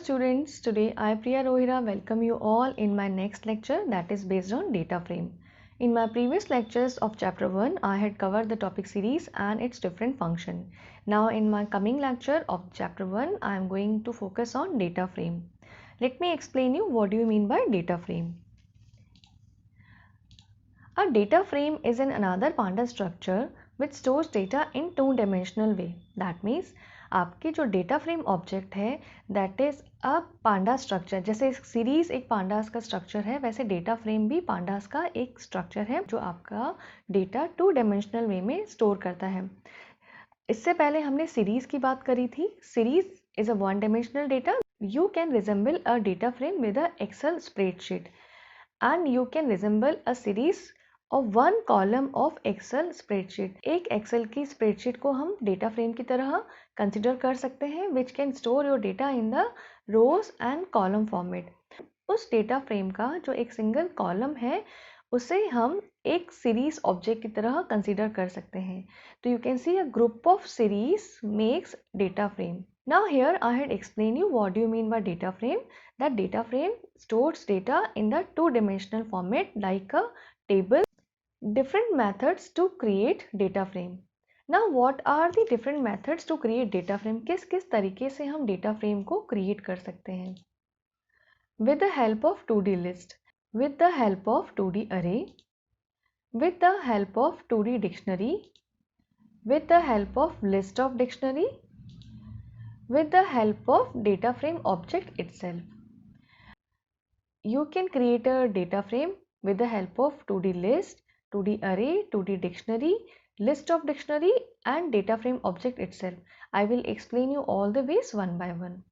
students, today I Priya Rohira welcome you all in my next lecture that is based on data frame. In my previous lectures of chapter 1 I had covered the topic series and its different function. Now in my coming lecture of chapter 1 I am going to focus on data frame. Let me explain you what do you mean by data frame. A data frame is another Pandas structure which stores data in two-dimensional way. That means आपकी जो data frame object है that is a Panda structure. जैसे series एक pandas का structure है वैसे data frame भी pandas का एक स्ट्रक्चर है जो आपका डेटा टू डायमेंशनल वे में स्टोर करता है. इससे पहले हमने सीरीज की बात करी थी. Series is a one dimensional data. You can resemble a data frame with a excel spreadsheet and you can resemble a series of one column of Excel spreadsheet. एक Excel की spreadsheet को हम data frame की तरह consider कर सकते हैं which can store your data in the rows and column format. उस data frame का जो एक single column है उसे हम एक series object की तरह consider कर सकते हैं. तो you can see a group of series makes data frame. Now here I had explained you what do you mean by data frame. That data frame stores data in the two-dimensional format like a table. Different methods to create data frame. Now what are the different methods to create data frame? किस किस तरीके से हम data frame को create कर सकते हैं? With the help of 2D list, with the help of 2D array, with the help of 2D dictionary, with the help of list of dictionary, with the help of data frame object itself. You can create a data frame with the help of 2D list, 2D array, 2D dictionary, list of dictionary and data frame object itself. I will explain you all the ways one by one.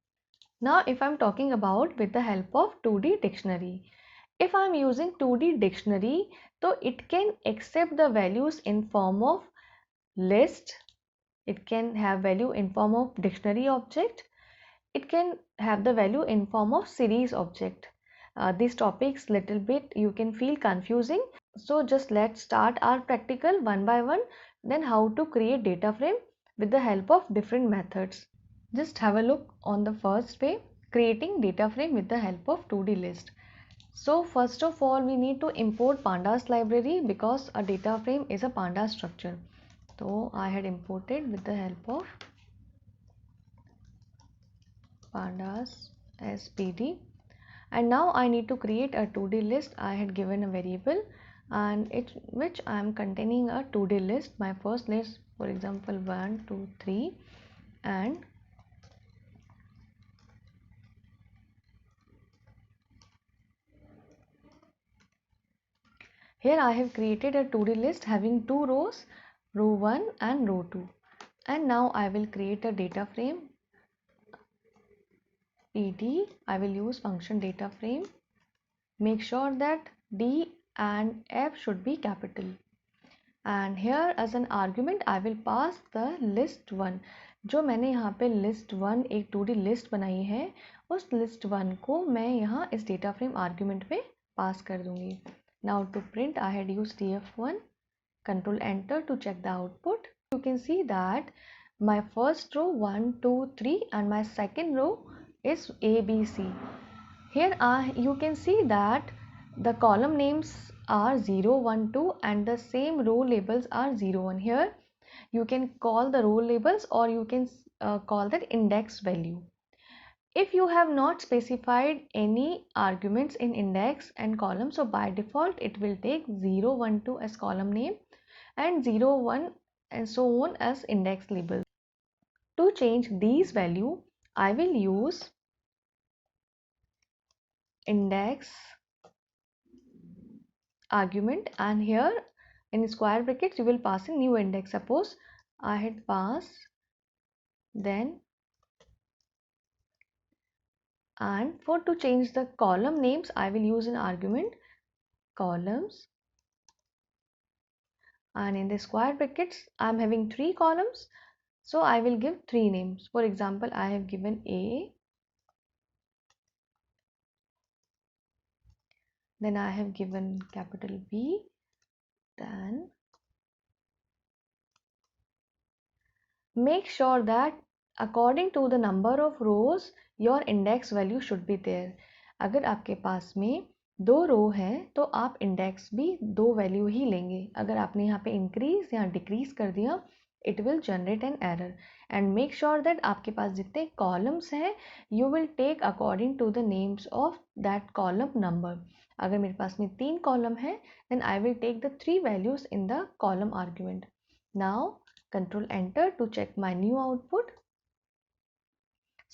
Now if I am talking about with the help of 2D dictionary. If I am using 2D dictionary, so it can accept the values in form of list. It can have value in form of dictionary object. It can have the value in form of series object. These topics little bit you can feel confusing, so just let's start our practical one by one, then how to create data frame with the help of different methods. Just have a look on the first way, creating data frame with the help of 2D list. So first of all we need to import pandas library because a data frame is a pandas structure. So I had imported with the help of pandas spd. And now I need to create a 2D list. I had given a variable and which I am containing a 2D list. My first list, for example, 1 2 3, and here I have created a 2D list having two rows, row 1 and row 2. And now I will create a data frame pd. I will use function data frame. Make sure that d and f should be capital. And here as an argument I will pass the list 1. जो मैंने यहाँ पे list 1 एक 2D list बनाई है उस list 1 को मैं यहाँ इस data frame argument पे पास कर दूँगी. Now to print I had used df1. Control enter to check the output. You can see that my first row 1 2 3 and my second row is ABC. Here you can see that the column names are 0 1 2 and the same row labels are 0 1. Here you can call the row labels or you can call that index value. If you have not specified any arguments in index and column, so by default it will take 0 1 2 as column name and 0 1 and so on as index label. To change these value I will use index argument, and here in square brackets you will pass in new index. Suppose I had passed then, and for to change the column names I will use an argument columns, and in the square brackets I am having 3 columns, so I will give 3 names. For example, I have given A, then I have given capital B, then make sure that according to the number of rows your index value should be there. अगर आपके पास में 2 रो हैं तो आप index भी 2 value ही लेंगे। अगर आपने यहाँ पे इंक्रीज या डिक्रीज कर दिया, it will generate an error. And make sure that आपके पास जितने कॉलम्स हैं you will take according to the names of that column number. अगर मेरे पास में 3 कॉलम है then I will take the 3 values in the column argument. Now control enter to check my new output.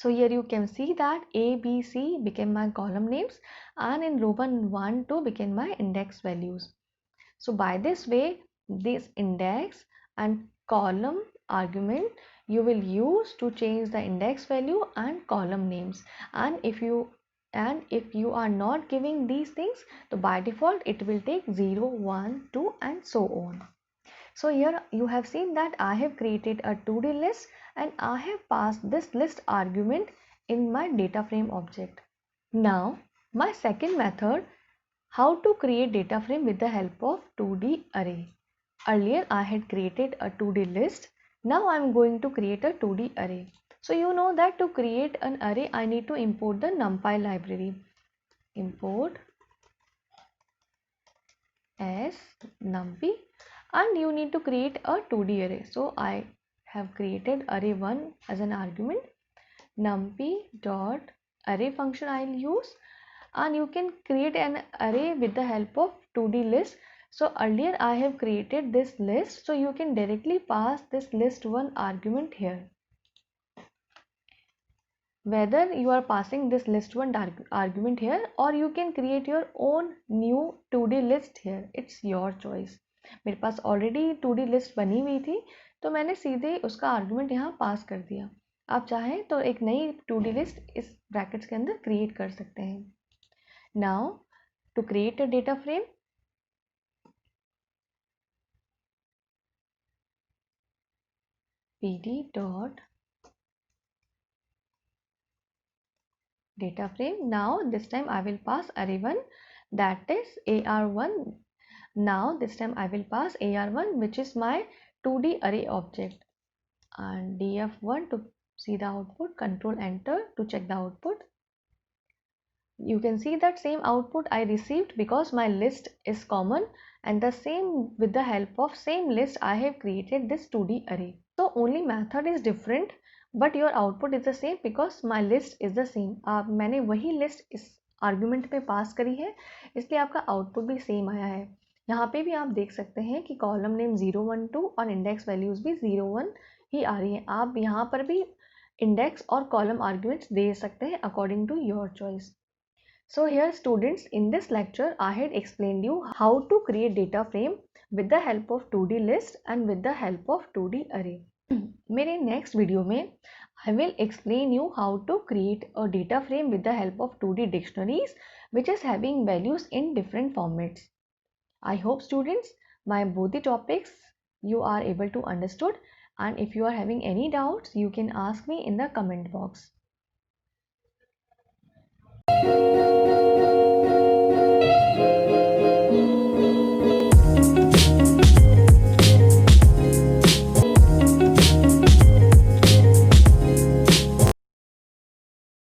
So here you can see that A, B, C became my column names and in row 1, 2 became my index values. So by this way, this index and column argument you will use to change the index value and column names. And if you are not giving these things, so by default it will take 0, 1, 2 and so on. So here you have seen that I have created a 2D list and I have passed this list argument in my data frame object. Now my second method, how to create data frame with the help of 2D array. Earlier I had created a 2D list. Now I am going to create a 2D array. So you know that to create an array I need to import the NumPy library. Import as numpy and you need to create a 2D array. So I have created array 1 as an argument. Numpy dot array function I will use, and you can create an array with the help of 2D list. So earlier I have created this list, so you can directly pass this list1 argument here. Whether you are passing this list1 argument here or you can create your own new 2D list here, it's your choice. मेरे पास already 2D list बनी हुई थी तो मैंने सीधे उसका argument यहाँ पास कर दिया। आप चाहें तो एक नई 2D लिस्ट इस ब्रैकेट्स के अंदर क्रिएट कर सकते हैं। Now to create a data frame, pd dot data frame. Now this time I will pass array1, that is AR1. Now this time I will pass AR1, which is my 2D array object, and df1 to see the output. Control enter to check the output. You can see that same output I received because my list is common, and the same with the help of same list I have created this 2D array. So only method is different but your output is the same because my list is the same. मैंने वही list इस argument में पास करी है इसलिए आपका output भी same आया है। यहाँ पे भी आप देख सकते हैं कि कॉलम नेम 0, 1, 2 और इंडेक्स वैल्यूज भी 0, 1 ही आ रही हैं। आप यहाँ पर भी इंडेक्स और कॉलम आर्ग्यूमेंट्स दे सकते हैं according to your choice. So here students, in this lecture I had explained you how to create data frame with the help of 2D list and with the help of 2D array. मेरे next video में I will explain you how to create a data frame with the help of 2D dictionaries which is having values in different formats. I hope students my both the topics you are able to understood, and if you are having any doubts you can ask me in the comment box.